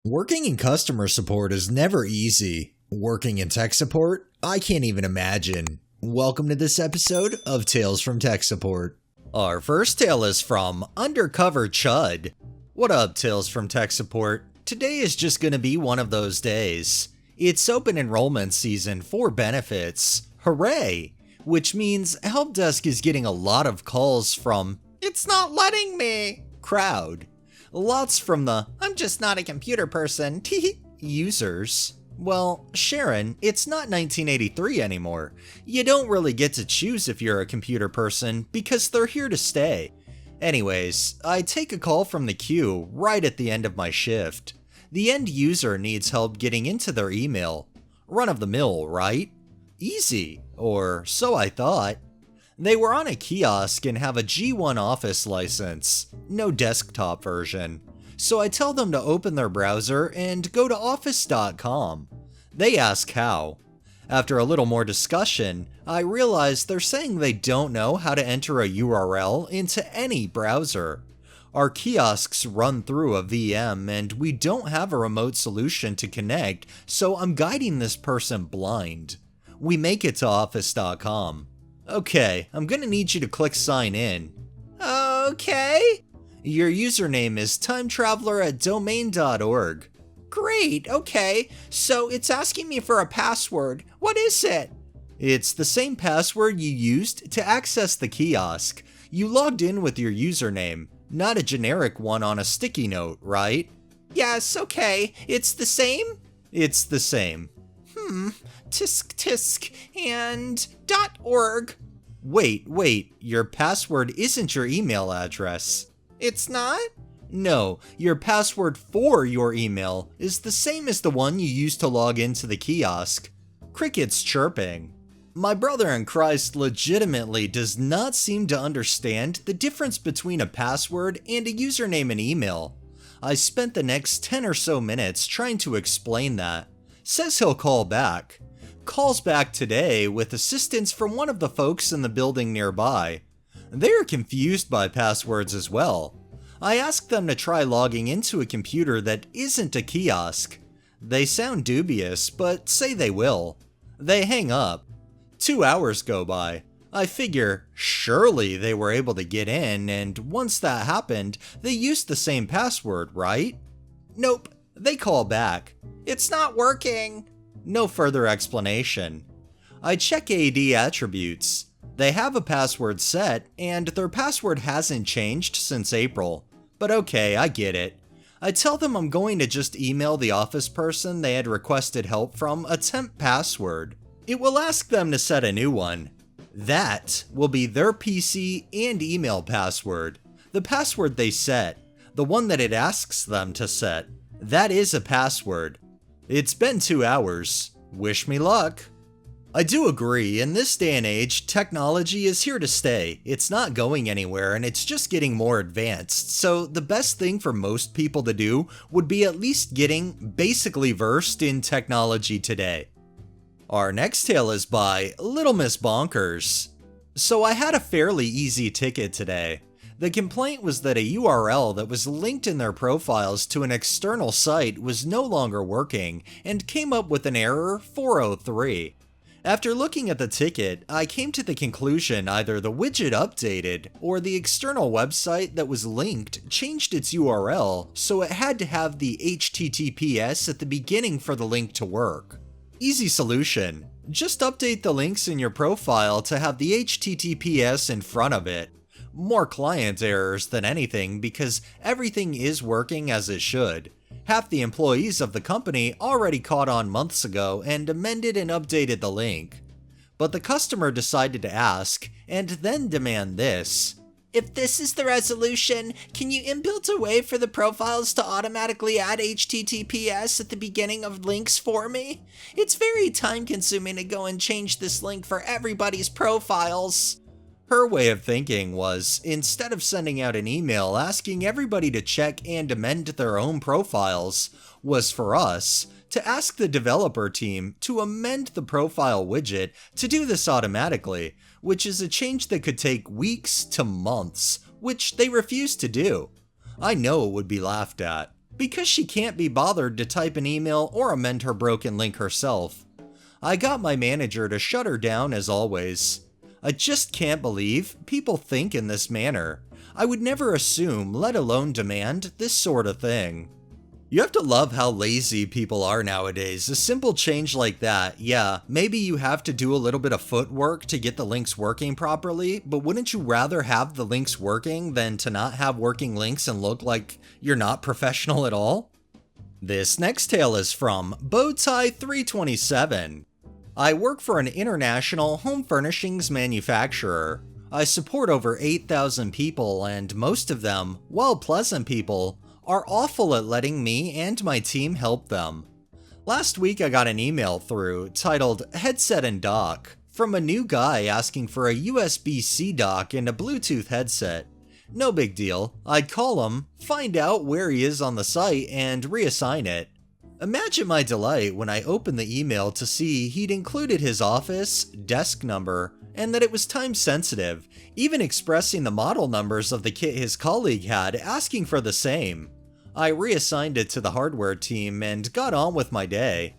Working in customer support is never easy. Working in tech support? I can't even imagine. Welcome to this episode of Tales from Tech Support. Our first tale is from Undercover Chud. What up, Tales from Tech Support? Today is just gonna be one of those days. It's open enrollment season for benefits. Hooray! Which means Help Desk is getting a lot of calls from "It's not letting me" crowd. Lots from the "I'm just not a computer person" users. Well, Sharon, it's not 1983 anymore. You don't really get to choose if you're a computer person because they're here to stay. Anyways, I take a call from the queue right at the end of my shift. The end user needs help getting into their email. Run of the mill, right? Easy, or so I thought. They were on a kiosk and have a G1 Office license, no desktop version. So I tell them to open their browser and go to office.com. They ask how. After a little more discussion, I realize they're saying they don't know how to enter a URL into any browser. Our kiosks run through a VM and we don't have a remote solution to connect, so I'm guiding this person blind. We make it to office.com. Okay, I'm gonna need you to click sign in. Okay. Your username is timetraveler@domain.org. Great, okay. So it's asking me for a password. What is it? It's the same password you used to access the kiosk. You logged in with your username, not a generic one on a sticky note, right? Yes, okay. It's the same? It's the same. Tisk tisk and .org. Wait, your password isn't your email address. It's not? No, your password for your email is the same as the one you used to log into the kiosk. Crickets chirping. My brother in Christ legitimately does not seem to understand the difference between a password and a username and email. I spent the next 10 or so minutes trying to explain that. Says he'll call back. Calls back today with assistance from one of the folks in the building nearby. They're confused by passwords as well. I asked them to try logging into a computer that isn't a kiosk. They sound dubious, but say they will. They hang up. 2 hours go by. I figure surely they were able to get in, and once that happened, they used the same password, right? Nope, they call back. It's not working. No further explanation. I check AD attributes. They have a password set, and their password hasn't changed since April. But okay, I get it. I tell them I'm going to just email the office person they had requested help from a temp password. It will ask them to set a new one. That will be their PC and email password. The password they set, the one that it asks them to set, that is a password. It's been 2 hours. Wish me luck. I do agree, in this day and age, technology is here to stay. It's not going anywhere and it's just getting more advanced, so the best thing for most people to do would be at least getting basically versed in technology today. Our next tale is by Little Miss Bonkers. So I had a fairly easy ticket today. The complaint was that a URL that was linked in their profiles to an external site was no longer working and came up with an error 403. After looking at the ticket, I came to the conclusion either the widget updated or the external website that was linked changed its URL, so it had to have the HTTPS at the beginning for the link to work. Easy solution. Just update the links in your profile to have the HTTPS in front of it. More client errors than anything because everything is working as it should. Half the employees of the company already caught on months ago and amended and updated the link. But the customer decided to ask, and then demand this. If this is the resolution, can you inbuild a way for the profiles to automatically add HTTPS at the beginning of links for me? It's very time consuming to go and change this link for everybody's profiles. Her way of thinking was, instead of sending out an email asking everybody to check and amend their own profiles, was for us to ask the developer team to amend the profile widget to do this automatically, which is a change that could take weeks to months, which they refused to do. I know it would be laughed at. because she can't be bothered to type an email or amend her broken link herself. I got my manager to shut her down as always. I just can't believe people think in this manner. I would never assume, let alone demand, this sort of thing. You have to love how lazy people are nowadays. A simple change like that, yeah, maybe you have to do a little bit of footwork to get the links working properly, but wouldn't you rather have the links working than to not have working links and look like you're not professional at all? This next tale is from Bowtie327. I work for an international home furnishings manufacturer. I support over 8,000 people, and most of them, while pleasant people, are awful at letting me and my team help them. Last week I got an email through titled Headset and Dock from a new guy asking for a USB-C dock and a Bluetooth headset. No big deal. I'd call him, find out where he is on the site, and reassign it. Imagine my delight when I opened the email to see he'd included his office, desk number, and that it was time sensitive, even expressing the model numbers of the kit his colleague had, asking for the same. I reassigned it to the hardware team and got on with my day.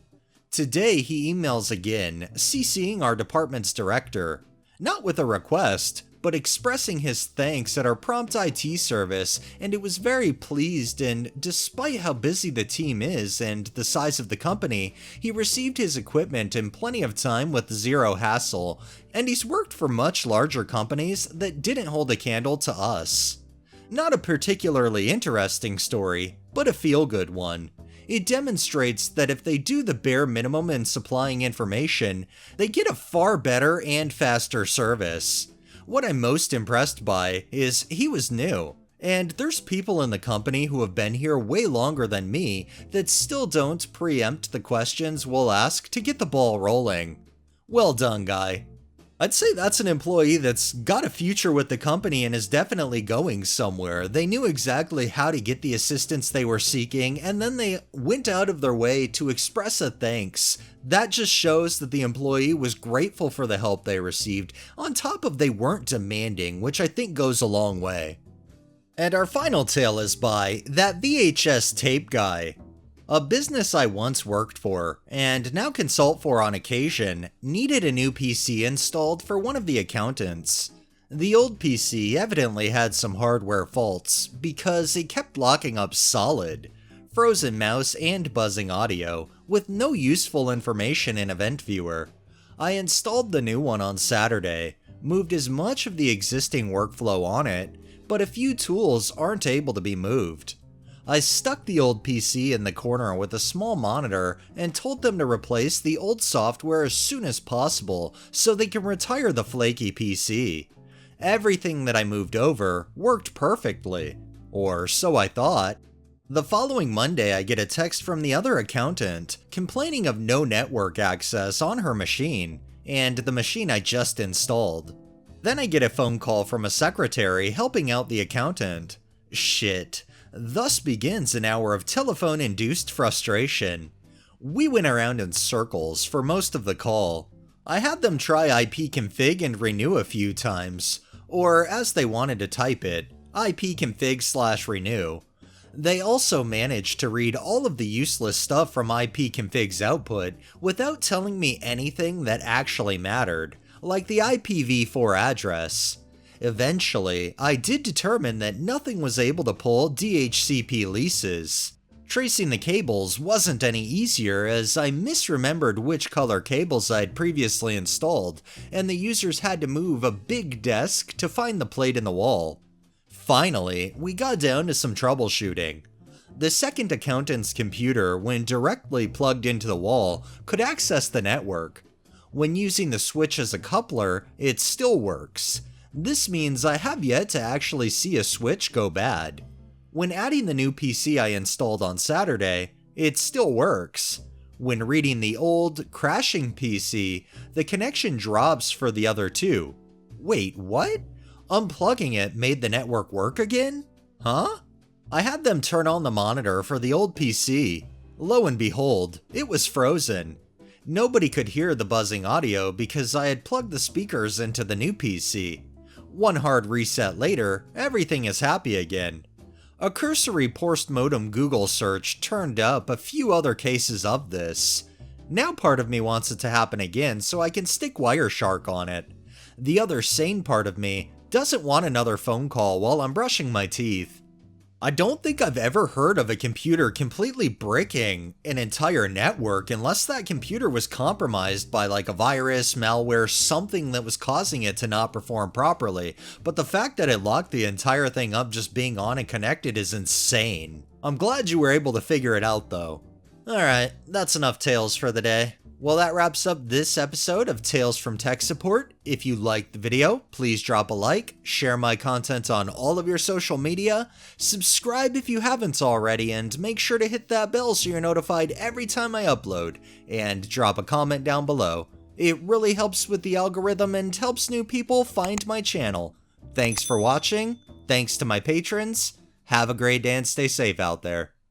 Today he emails again, CCing our department's director, not with a request, but expressing his thanks at our prompt IT service, and it was very pleased, and despite how busy the team is and the size of the company, he received his equipment in plenty of time with zero hassle, and he's worked for much larger companies that didn't hold a candle to us. Not a particularly interesting story, but a feel-good one. It demonstrates that if they do the bare minimum in supplying information, they get a far better and faster service. What I'm most impressed by is he was new, and there's people in the company who have been here way longer than me that still don't preempt the questions we'll ask to get the ball rolling. Well done, guy. I'd say that's an employee that's got a future with the company and is definitely going somewhere. They knew exactly how to get the assistance they were seeking, and then they went out of their way to express a thanks. That just shows that the employee was grateful for the help they received, on top of they weren't demanding, which I think goes a long way. And our final tale is by That VHS Tape Guy. A business I once worked for, and now consult for on occasion, needed a new PC installed for one of the accountants. The old PC evidently had some hardware faults, because it kept locking up solid, frozen mouse and buzzing audio, with no useful information in Event Viewer. I installed the new one on Saturday, moved as much of the existing workflow on it, but a few tools aren't able to be moved. I stuck the old PC in the corner with a small monitor and told them to replace the old software as soon as possible so they can retire the flaky PC. Everything that I moved over worked perfectly, or so I thought. The following Monday I get a text from the other accountant complaining of no network access on her machine, and the machine I just installed. Then I get a phone call from a secretary helping out the accountant. Shit. Thus begins an hour of telephone-induced frustration. We went around in circles for most of the call. I had them try ipconfig and renew a few times, or as they wanted to type it, ipconfig/renew. They also managed to read all of the useless stuff from ipconfig's output without telling me anything that actually mattered, like the IPv4 address. Eventually, I did determine that nothing was able to pull DHCP leases. Tracing the cables wasn't any easier as I misremembered which color cables I'd previously installed, and the users had to move a big desk to find the plate in the wall. Finally, we got down to some troubleshooting. The second accountant's computer, when directly plugged into the wall, could access the network. When using the switch as a coupler, it still works. This means I have yet to actually see a switch go bad. When adding the new PC I installed on Saturday, it still works. When reading the old, crashing PC, the connection drops for the other two. Wait, what? Unplugging it made the network work again? Huh? I had them turn on the monitor for the old PC. Lo and behold, it was frozen. Nobody could hear the buzzing audio because I had plugged the speakers into the new PC. One hard reset later, everything is happy again. A cursory post-modem Google search turned up a few other cases of this. Now part of me wants it to happen again so I can stick Wireshark on it. The other sane part of me doesn't want another phone call while I'm brushing my teeth. I don't think I've ever heard of a computer completely bricking an entire network unless that computer was compromised by like a virus, malware, something that was causing it to not perform properly. But the fact that it locked the entire thing up just being on and connected is insane. I'm glad you were able to figure it out though. Alright, that's enough tales for the day. Well, that wraps up this episode of Tales from Tech Support. If you liked the video, please drop a like, share my content on all of your social media, subscribe if you haven't already, and make sure to hit that bell so you're notified every time I upload, and drop a comment down below. It really helps with the algorithm and helps new people find my channel. Thanks for watching, thanks to my patrons, have a great day and stay safe out there.